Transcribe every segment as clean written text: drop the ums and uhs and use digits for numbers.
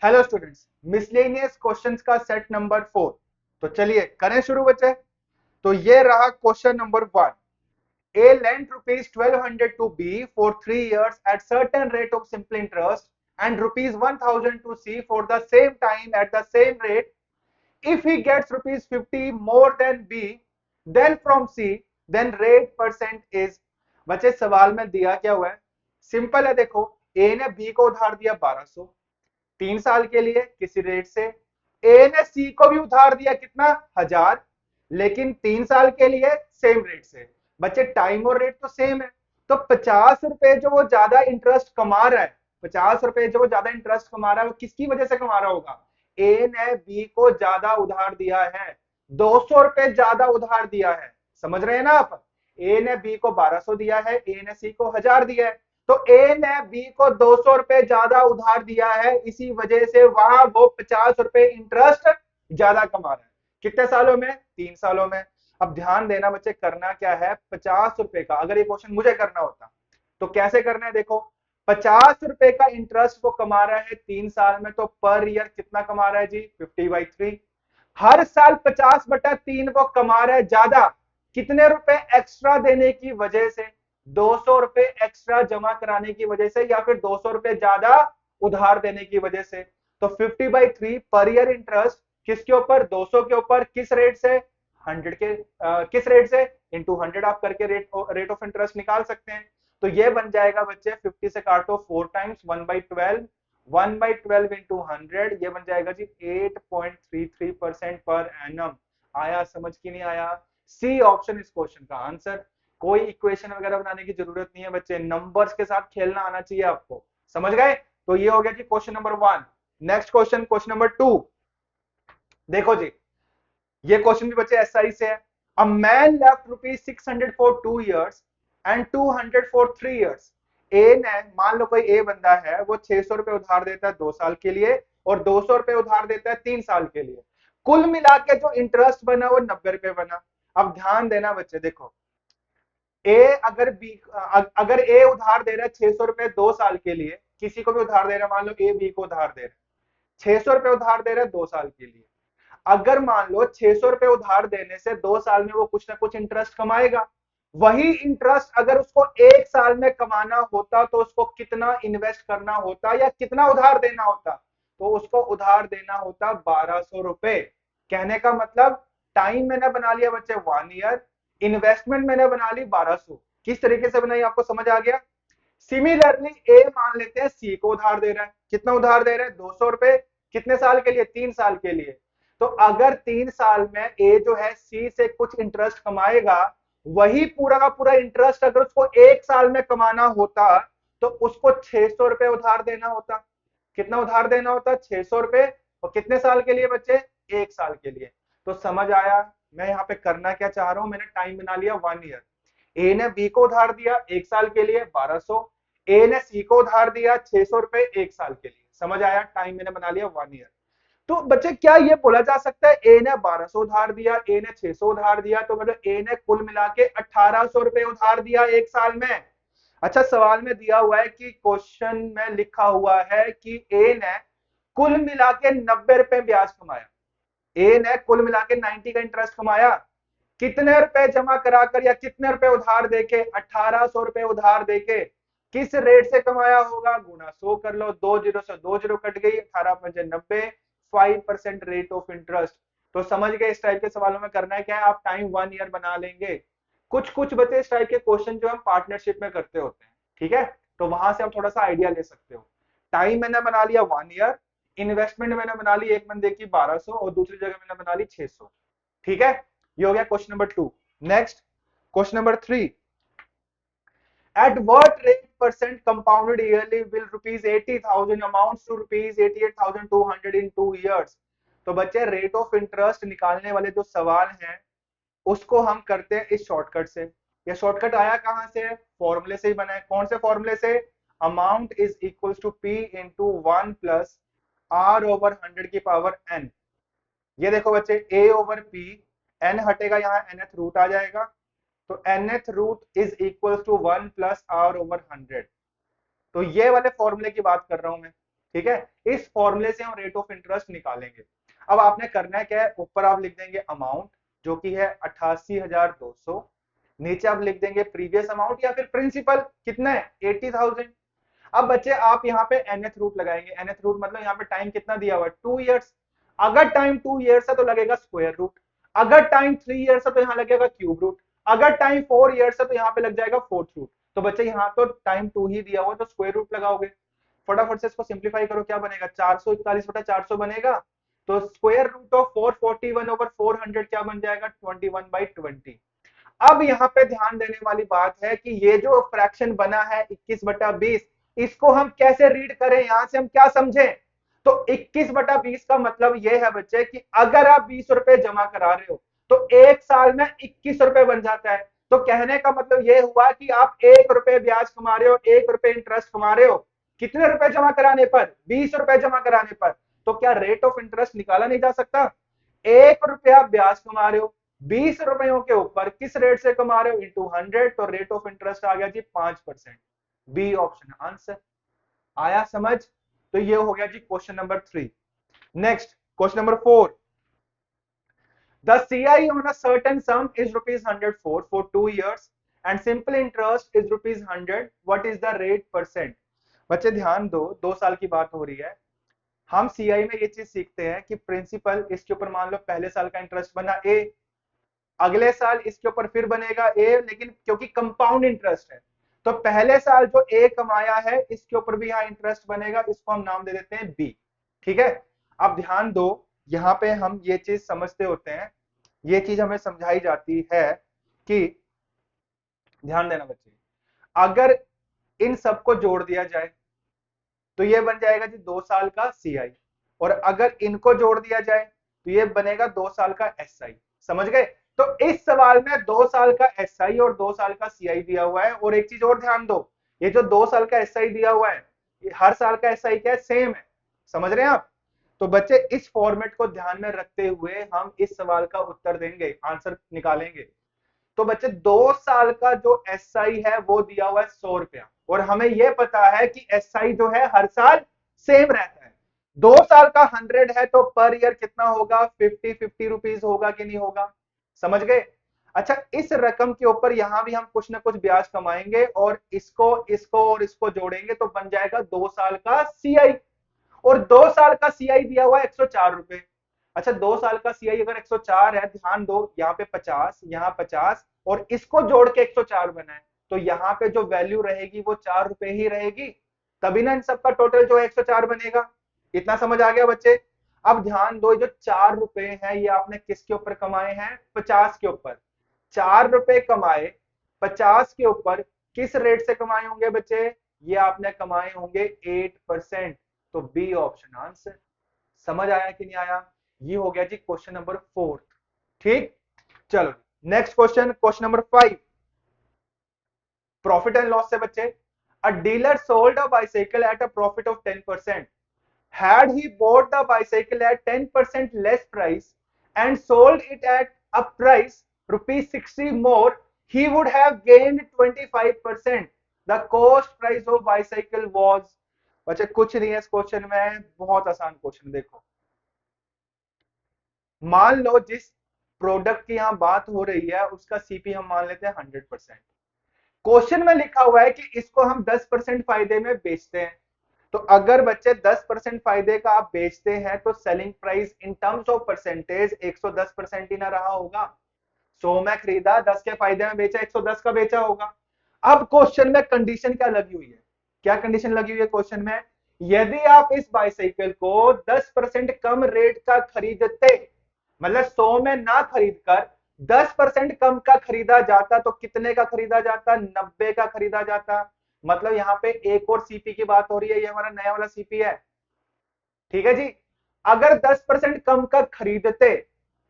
Hello students, miscellaneous questions का set number 4। तो चलिए करें शुरू बच्चे। तो ये रहा question number 1। A lent rupees 1200 to B for 3 years at certain rate of simple interest and rupees 1000 to C for the same time at the same rate. If he gets rupees 50 more than B, then from C, then rate percent is। बच्चे सवाल में दिया क्या हुआ है? Simple है, देखो A ने B को उधार दिया 1200 3 साल के लिए किसी रेट से। ए ने सी को भी उधार दिया कितना, 1000, लेकिन 3 साल के लिए सेम रेट से। बच्चे टाइम और रेट तो सेम है, तो 50 रुपए जो वो ज्यादा इंटरेस्ट कमा रहा है, 50 रुपए जो वो ज्यादा इंटरेस्ट कमा रहा है वो किसकी वजह से कमा रहा होगा? ए ने बी को ज्यादा उधार दिया है, 200 रुपए ज्यादा उधार दिया है। समझ रहे हैं ना आप? ए ने बी को 1200 दिया है, ए ने सी को 1000 दिया है, तो ए ने बी को 200 रुपए ज्यादा उधार दिया है, इसी वजह से वहां वो 50 रुपए इंटरेस्ट ज्यादा कमा रहा है। कितने सालों में? 3 सालों में। अब ध्यान देना बच्चे, करना क्या है, 50 रुपए का अगर ये क्वेश्चन मुझे करना होता तो कैसे करना है, देखो 50 रुपए का इंटरेस्ट वो कमा रहा है 3 साल में, तो पर ईयर कितना कमा रहा है जी, 50/3। हर साल 50/3 वो कमा रहा है ज्यादा, कितने रुपए एक्स्ट्रा देने की वजह से? 200 रुपए एक्स्ट्रा जमा कराने की वजह से, या फिर 200 रुपए ज्यादा उधार देने की वजह से। तो 50/3 पर ईयर इंटरेस्ट किसके ऊपर, 200 के ऊपर, किस रेट से, 100 के किस रेट से, इंटू 100 आप करके रेट ऑफ इंटरेस्ट निकाल सकते हैं। तो ये बन जाएगा बच्चे, 50 से काटो 4 टाइम्स 1/12, 1/12 इंटू 100, ये बन जाएगा जी 8.33% पर एनम। आया समझ की नहीं आया? सी ऑप्शन इस क्वेश्चन का आंसर। कोई इक्वेशन वगैरह बनाने की जरूरत नहीं है बच्चे, नंबर्स के साथ खेलना आना चाहिए आपको। समझ गए? तो ये हो गया जी question number 1। Next question, question number 2। देखो जी, ये क्वेश्चन भी बच्चे एसआई से है। A man left ₹600 for 2 years and 200 for 3 years। ए ने, मान लो कोई ए बंदा है, वो 600 रुपए उधार देता है 2 साल के लिए और 200 रुपए उधार देता है 3 साल के लिए। कुल मिला के जो इंटरेस्ट बना वो 90 रुपए बना। अब ध्यान देना बच्चे, देखो ए अगर बी, अगर ए उधार दे रहा है 600 रुपए 2 साल के लिए, किसी को भी उधार दे रहा है, मान लो ए बी को उधार दे रहा है 600 रुपए उधार दे रहा है 2 साल के लिए। अगर मान लो 600 रुपए उधार देने से 2 साल में वो कुछ ना कुछ इंटरेस्ट कमाएगा, वही इंटरेस्ट अगर उसको 1 साल में कमाना होता तो उसको कितना इन्वेस्ट करना होता या कितना उधार देना होता? तो उसको उधार देना होता 1200 रुपए। कहने का मतलब, टाइम मैंने बना लिया बच्चे 1 ईयर, इन्वेस्टमेंट मैंने बना ली 1200। किस तरीके से बनाई आपको समझ आ गया? सिमिलरली ए मान लेते हैं सी को उधार दे रहा है, कितना उधार दे रहा है, 200 रुपए, कितने साल के लिए, 3 साल के लिए। तो अगर 3 साल में ए जो है सी से कुछ इंटरेस्ट कमाएगा, वही पूरा का पूरा इंटरेस्ट अगर उसको 1 साल में कमाना होता तो उसको 600 रुपए उधार देना होता। कितना उधार देना होता, 600 रुपए। और कितने साल के लिए बच्चे, 1 साल के लिए। तो समझ आया मैं यहाँ पे करना क्या चाह रहा हूं? मैंने टाइम बना लिया 1 ईयर। ए ने बी को उधार दिया 1 साल के लिए 1200, ए ने सी को उधार दिया 600 रुपए 1 साल के लिए। समझ आया? टाइम मैंने बना लिया 1 ईयर। तो बच्चे क्या ये बोला जा सकता है ए ने 1200 उधार दिया, ए ने 600 उधार दिया, तो मतलब ए ने कुल मिला के 1800 रुपए उधार दिया 1 साल में? अच्छा, सवाल में दिया हुआ है कि क्वेश्चन में लिखा हुआ है कि ए ने कुल मिला के 90 रुपए ब्याज कमाया। ए ने कुल मिला के 90 का इंटरेस्ट कमाया। कितने रुपए जमा कराकर या कितने रुपए उधार देके, 1800 रुपए उधार देके किस रेट से कमाया होगा? गुना 100 कर लो, 2 जीरो से 2 जीरो कट गई, 18×5 90, 5% रेट ऑफ इंटरेस्ट। तो समझ गए इस टाइप के सवालों में करना है क्या है, आप टाइम 1 ईयर बना लेंगे। कुछ कुछ बच्चे इस टाइप के क्वेश्चन जो हम पार्टनरशिप में करते होते हैं, ठीक है, तो वहां से आप थोड़ा सा आइडिया ले सकते हो। टाइम मैंने बना लिया 1 ईयर, इन्वेस्टमेंट मैंने बना ली एक बंदे की 1200 और दूसरी जगह मैंने बना ली 600। ठीक है, ये हो गया question number 2। Next, question number 3। At what rate percent compounded yearly will rupees 80,000 amounts to rupees 88,200 in 2 years? तो बच्चे रेट ऑफ इंटरेस्ट निकालने वाले जो सवाल हैं उसको हम करते हैं इस शॉर्टकट से। ये शॉर्टकट आया कहां से? फॉर्मूले से ही बना है। कौन से फॉर्मूले से? Amount is equal to P into 1 plus R over 100 की पावर एन। ये देखो बच्चे, ए ओवर पी, एन हटेगा, यहाँ nth रूट आ जाएगा, तो nth root is equal to 1 plus R over 100। तो ये वाले फॉर्मूले की बात कर रहा हूं मैं। ठीक है, इस फॉर्मूले से हम रेट ऑफ इंटरेस्ट निकालेंगे। अब आपने करना है क्या है, ऊपर आप लिख देंगे अमाउंट जो कि है 88,200, नीचे आप लिख देंगे प्रीवियस अमाउंट या फिर प्रिंसिपल कितना है 80,000। अब बच्चे आप यहाँ पे nth रूट लगाएंगे, nth रूट मतलब यहाँ पे टाइम कितना दिया हुआ है 2 इयर्स। अगर टाइम 2 इयर्स है तो लगेगा स्क्वायर रूट, अगर टाइम 3 इयर्स है तो यहाँ लगेगा क्यूब रूट, अगर टाइम 4 इयर्स है तो यहाँ पे लग जाएगा फोर्थ रूट। तो बच्चे यहाँ तो टाइम 2 ही दिया हुआ है तो स्क्वायर रूट लगाओगे। फटाफट से इसको सिंप्लीफाई करो, क्या बनेगा 441/400 बनेगा। तो स्क्वायर रूट ऑफ 441/400 क्या बन जाएगा 21/20। अब यहाँ पे ध्यान देने वाली बात है कि ये जो फ्रैक्शन बना है 21/20, इसको हम कैसे रीड करें, यहां से हम क्या समझें। तो 21/20 का मतलब ये है बच्चे कि अगर आप 20 रुपए जमा करा रहे हो तो एक साल में 21 रुपए बन जाता है। तो कहने का मतलब ये हुआ कि आप 1 रुपए ब्याज कमा रहे हो, 1 रुपए इंटरेस्ट कमा रहे हो। कितने रुपए जमा कराने पर 20 रुपए जमा कराने पर। तो क्या रेट ऑफ इंटरेस्ट निकाला नहीं जा सकता। 1 रुपया ब्याज कमा रहे हो, 20 रुपयों के ऊपर किस रेट से कमा रहे हो इंटू 100, तो रेट ऑफ इंटरेस्ट आ गया जी 5%। B option answer. आया समझ। तो ये हो गया जी question number 3। Next question number 4। The CI on a certain sum is rupees 100 for 2 years and simple interest is rupees 100. What is the rate percent? बच्चे ध्यान दो, 2 साल की बात हो रही है। हम सीआई में ये चीज सीखते हैं कि प्रिंसिपल इसके ऊपर मान लो पहले साल का इंटरेस्ट बना ए, अगले साल इसके ऊपर फिर बनेगा ए, लेकिन क्योंकि कंपाउंड इंटरेस्ट है तो पहले साल जो ए कमाया है इसके ऊपर भी यहाँ इंटरेस्ट बनेगा, इसको हम नाम दे देते हैं बी। ठीक है, अब ध्यान दो, यहाँ पे हम ये चीज समझते होते हैं, ये चीज हमें समझाई जाती है कि ध्यान देना बच्चे, अगर इन सबको जोड़ दिया जाए तो ये बन जाएगा जी 2 साल का सीआई, और अगर इनको जोड़ दिया जाए तो ये बनेगा 2 साल का एसआई। समझ गए। तो इस सवाल में 2 साल का एसआई और 2 साल का सीआई दिया हुआ है, और एक चीज और ध्यान दो, ये जो 2 साल का एसआई दिया हुआ है ये हर साल का एसआई क्या है सेम है। समझ रहे हैं आप। तो बच्चे इस फॉर्मेट को ध्यान में रखते हुए हम इस सवाल का उत्तर देंगे, आंसर निकालेंगे। तो बच्चे 2 साल का जो एसआई है वो दिया हुआ है 100 रुपया, और हमें यह पता है कि एसआई जो है हर साल सेम रहता है। 2 साल का 100 है तो पर ईयर कितना होगा 50 रुपीज होगा कि नहीं होगा। समझ गए। अच्छा, इस रकम के ऊपर यहां भी हम कुछ ना कुछ ब्याज कमाएंगे और इसको इसको और इसको जोड़ेंगे तो बन जाएगा 2 साल का सीआई, और 2 साल का सीआई दिया हुआ है 104 रुपए। अच्छा, 2 साल का सीआई अगर 104 है, ध्यान दो यहाँ पे 50, यहाँ 50 और इसको जोड़ के 104 बना है, तो यहाँ पे जो वैल्यू रहेगी वो 4 रुपए ही रहेगी, तभी ना इन सबका टोटल जो है 104 बनेगा। इतना समझ आ गया बच्चे। अब ध्यान दो, जो 4 रुपए है ये आपने किसके ऊपर कमाए हैं 50 के ऊपर। 4 रुपए कमाए 50 के ऊपर, किस रेट से कमाए होंगे बच्चे, ये आपने कमाए होंगे 8%। तो बी ऑप्शन आंसर। समझ आया कि नहीं आया। ये हो गया जी क्वेश्चन नंबर 4। ठीक, चलो next question, question number 5। Profit and loss से बच्चे, अ dealer sold a bicycle at a profit of 10%। Had he bought the bicycle at 10% less price and sold it at a price rupees 60 more, he would have gained 25%. The cost price of bicycle was, बच्चे कुछ नहीं है इस question में, बहुत आसान question. देखो, मान लो जिस प्रोडक्ट की यहां बात हो रही है उसका सीपी हम मान लेते हैं 100%। क्वेश्चन में लिखा हुआ है कि इसको हम 10% फायदे में बेचते हैं। तो अगर बच्चे 10% फायदे का आप बेचते हैं तो selling price in terms of percentage 110% ही ना रहा होगा। 100 में खरीदा, 10 के फायदे में बेचा, 110 का बेचा होगा। अब क्वेश्चन में कंडीशन क्या लगी हुई है, क्या कंडीशन लगी हुई है क्वेश्चन में, यदि आप इस बाइसाइकिल को 10% कम रेट का खरीदते, मतलब 100 में ना खरीद कर 10% कम का खरीदा जाता तो कितने का खरीदा जाता 90 का खरीदा जाता। मतलब यहाँ पे एक और सीपी की बात हो रही है, ये हमारा नया वाला सीपी है। ठीक है जी। अगर 10% कम का खरीदते,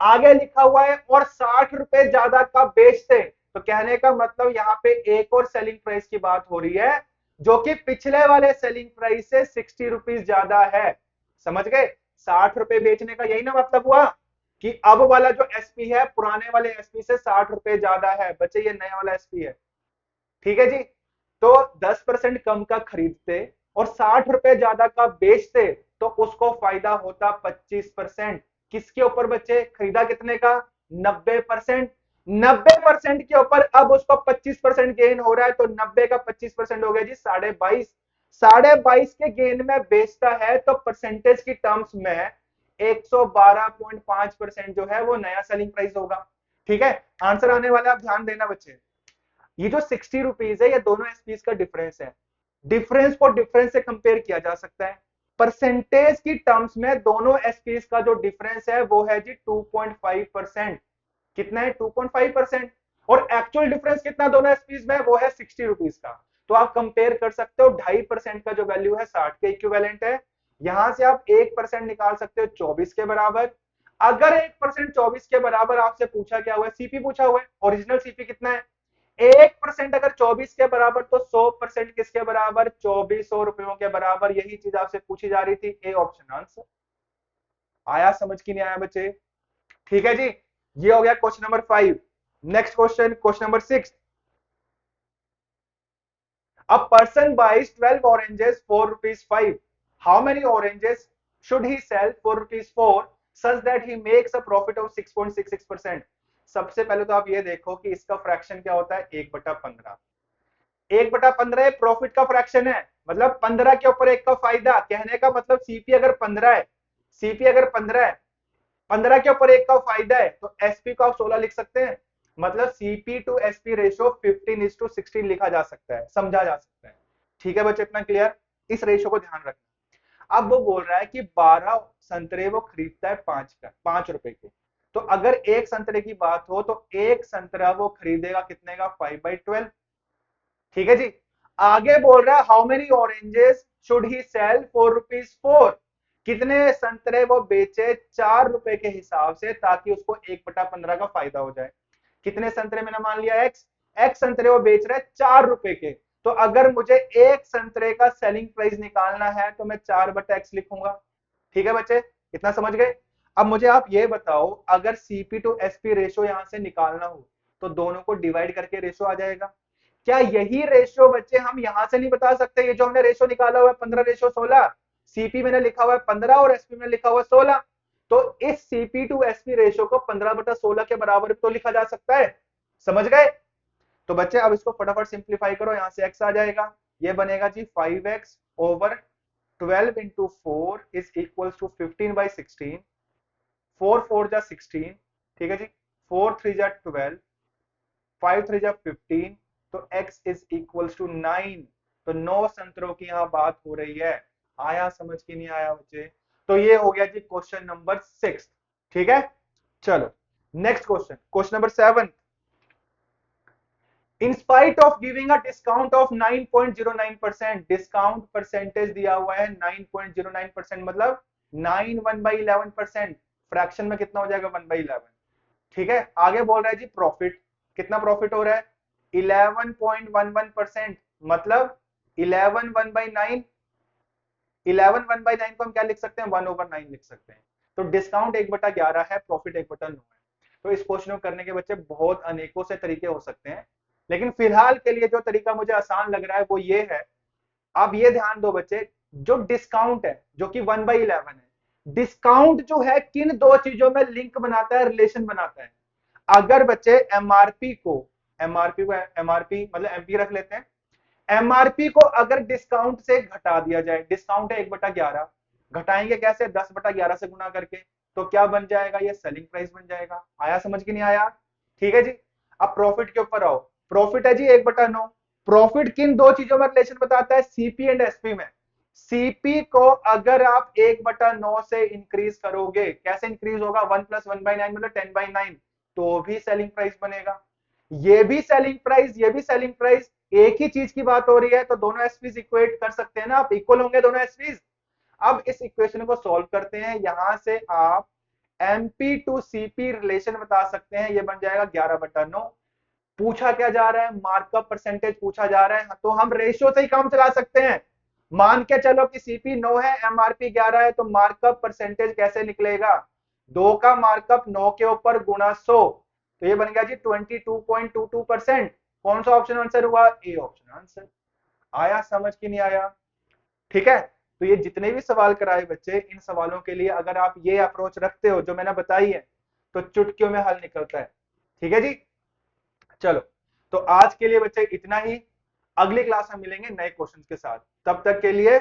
आगे लिखा हुआ है और 60 रुपए ज्यादा का बेचते, तो कहने का मतलब यहाँ पे एक और सेलिंग प्राइस की बात हो रही है जो कि पिछले वाले सेलिंग प्राइस से 60 रुपीज ज्यादा है। समझ गए। 60 रुपए बेचने का यही ना मतलब हुआ कि अब वाला जो एसपी है पुराने वाले एसपी से 60 रुपए ज्यादा है। बच्चे ये नया वाला एसपी है। ठीक है जी। तो 10% कम का खरीदते और 60 रुपए ज्यादा का बेचते तो उसको फायदा होता 25%। किसके ऊपर बच्चे? खरीदा कितने का? 90%। 90% के ऊपर अब उसको 25% गेन हो रहा है, तो 90 का 25% हो गया जी 22.5। 22.5 के गेन में बेचता है तो परसेंटेज की टर्म्स में 112.5% जो है वो नया सेलिंग प्राइस होगा। ठीक है, आंसर आने वाला, आप ध्यान देना बच्चे। ये जो 60 रुपीज है, ये दोनों एसपीज का डिफरेंस है। डिफरेंस को डिफरेंस से कंपेयर किया जा सकता है। परसेंटेज की टर्म्स में दोनों एसपीज का जो डिफरेंस है वो है जी 2.5%। कितना है? 2.5%। और एक्चुअल डिफरेंस कितना दोनों एसपीज में? वो है 60 रुपीज का। तो आप कंपेयर कर सकते हो, 2.5% का जो वैल्यू है 60 के इक्विवेलेंट है। यहां से आप 1% निकाल सकते हो 24 के बराबर। अगर 1% 24 के बराबर आपसे पूछा क्या हुआ है? सीपी पूछा हुआ है। ओरिजिनल सीपी कितना है? 1% अगर 24 के बराबर, तो 100% किसके बराबर? 2400 रुपयों के बराबर। यही चीज आपसे पूछी जा रही थी। A option answer. आया समझ की नहीं आया बच्चे? ठीक है जी, ये हो गया question number 5। Next question, question number 6। A person buys 12 oranges for rupees 5. How many oranges should he sell for rupees 4 such that he makes a profit of 6.66%? सबसे पहले तो आप ये देखो कि इसका फ्रैक्शन क्या होता है? 1/15। 1/15 प्रॉफिट का फ्रैक्शन है, मतलब 15 के ऊपर एक का फायदा। कहने का मतलब सीपी अगर 15 है, सीपी अगर 15 है, 15 के ऊपर एक का फायदा है, तो एसपी को आप 16 लिख सकते हैं। मतलब सीपी टू एसपी रेशियो 15:16 लिखा जा सकता है, समझा जा सकता है। ठीक है बच्चे, इतना क्लियर? इस रेशियो को ध्यान रखना। अब वो बोल रहा है कि 12 संतरे वो खरीदता है 5 रुपए के। तो अगर एक संतरे की बात हो तो एक संतरा वो खरीदेगा कितने का? 5/12। ठीक है जी। आगे बोल रहा है how many oranges should he sell for rupees 4। कितने संतरे वो बेचे 4 रुपए के हिसाब से, ताकि उसको 1/15 का फायदा हो जाए। कितने संतरे मैंने मान लिया? एक्स। एक्स संतरे वो बेच रहे हैं 4 रुपए के। तो अगर मुझे एक संतरे का सेलिंग प्राइस निकालना है तो मैं 4/x लिखूंगा। ठीक है बच्चे, इतना समझ गए? अब मुझे आप ये बताओ, अगर सीपी टू एसपी रेशियो यहां से निकालना हो तो दोनों को डिवाइड करके रेशियो आ जाएगा। क्या यही रेशियो बच्चे हम यहां से नहीं बता सकते? ये जो हमने रेशियो निकाला हुआ है 15:16, सीपी मैंने लिखा हुआ है 15 और एसपी में लिखा हुआ है 16। तो इस सीपी टू एसपी रेशियो को 15/16 के बराबर तो लिखा जा सकता है। समझ गए? तो बच्चे अब इसको फटाफट सिंप्लीफाई करो, यहां से x आ जाएगा। ये बनेगा जी 5x over 12 into 4 is equal to 15/16। 4 4 जा 16। ठीक है जी। 4 3 जा 12, 5 3 जा 15। तो x इज इक्वल टू 9। तो 9 संतरों की यहां बात हो रही है। आया समझ की नहीं आया बच्चे? तो ये हो गया जी क्वेश्चन नंबर 6। ठीक है, चलो next question, question number 7। In spite of giving a discount of 9.09%, discount percentage दिया हुआ है 9.09%, मतलब 9 1/11%। फ्रैक्शन में कितना हो जाएगा? 1/11। ठीक है, आगे बोल रहा है जी प्रॉफिट। कितना प्रॉफिट हो रहा है? 11.11%, मतलब 11 1/9। 11 1/9 को हम क्या लिख सकते हैं? 1/9 लिख सकते हैं। तो डिस्काउंट 1/11 है, प्रॉफिट 1/9 है। तो इस क्वेश्चन को करने के बच्चे बहुत अनेकों से तरीके हो सकते हैं, लेकिन फिलहाल के लिए जो तरीका मुझे आसान लग रहा है वो ये है। आप ये ध्यान दो बच्चे, जो डिस्काउंट है जो कि 1/11 है, डिस्काउंट जो है किन दो चीजों में लिंक बनाता है, रिलेशन बनाता है? अगर बच्चे एमआरपी मतलब एमपी रख लेते हैं। एमआरपी को अगर डिस्काउंट से घटा दिया जाए, डिस्काउंट है 1/11, घटाएंगे कैसे? 10/11 से गुणा करके। तो क्या बन जाएगा? ये सेलिंग प्राइस बन जाएगा। आया समझ की नहीं आया? ठीक है जी। अब प्रॉफिट के ऊपर आओ। प्रॉफिट है जी 1/9। प्रॉफिट किन दो चीजों में रिलेशन बताता है? सीपी एंड एसपी में। सीपी को अगर आप 1/9 से इंक्रीज करोगे, कैसे इंक्रीज होगा? 1 + 1/9 मतलब 10/9, तो भी सेलिंग प्राइस बनेगा। ये भी सेलिंग प्राइस, ये भी सेलिंग प्राइस, एक ही चीज की बात हो रही है, तो दोनों एसपीज इक्वेट कर सकते हैं ना आप, इक्वल होंगे दोनों एसपीज। अब इस इक्वेशन को सॉल्व करते हैं, यहां से आप एमपी टू सीपी रिलेशन बता सकते हैं। ये बन जाएगा 11/9। पूछा क्या जा रहा है? मार्कअप परसेंटेज पूछा जा रहा है, तो हम रेशियो से ही काम चला सकते हैं। मान के चलो कि सीपी 9 है, एमआरपी 11 है, तो मार्कअप परसेंटेज कैसे निकलेगा? 2 का मार्कअप 9 के ऊपर गुणा 100, तो ये बन गया जी 22.22%। कौन सा ऑप्शन आंसर हुआ? A option answer. आया समझ की नहीं आया? ठीक है, तो ये जितने भी सवाल कराए बच्चे, इन सवालों के लिए अगर आप ये अप्रोच रखते हो जो मैंने बताई है, तो चुटकियों में हल निकलता है। ठीक है जी, चलो, तो आज के लिए बच्चे इतना ही। अगली क्लास में मिलेंगे नए क्वेश्चंस के साथ, तब तक के लिए